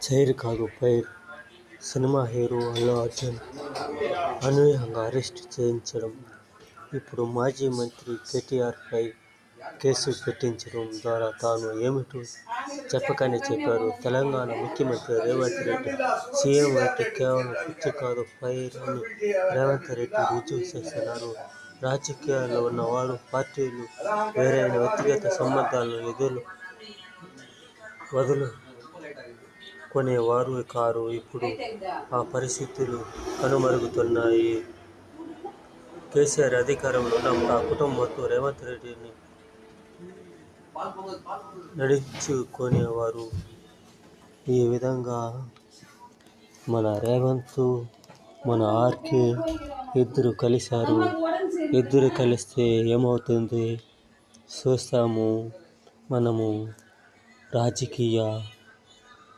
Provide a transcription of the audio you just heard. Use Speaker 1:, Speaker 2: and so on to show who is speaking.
Speaker 1: Chair కాదు fire. Cinema hero Allu Arjun అనూహ్యంగా arrest చేయించడం, ఇప్పుడు మాజీ మంత్రి కేటీఆర్పై కేసు పెట్టించడం ద్వారా తాను ఏమిటో చెప్పకనే చెప్పారు తెలంగాణ ముఖ్యమంత్రి రేవంత్ రెడ్డి. సీఎం అంటే కేవలం కుర్చీ కాదు ఫైర్ అని రేవంత్ రెడ్డి రుజువు చేస్తున్నారు. రాజకీయాల్లో ఉన్నవారు పార్టీలు వేరైన వ్యక్తిగత సంబంధాలను వదులుకొనేవారు కారు. ఇప్పుడు ఆ పరిస్థితులు కనుమరుగుతున్నాయి. కేసీఆర్ అధికారంలో ఉన్నప్పుడు ఆ కుటుంబంతో రేవంత్ రెడ్డిని నడిచుకునేవారు. ఈ విధంగా మన రేవంత్, మన ఆర్కే ఇద్దరు కలిశారు. ఇద్దరు కలిస్తే ఏమవుతుంది చూస్తాము. మనము రాజకీయ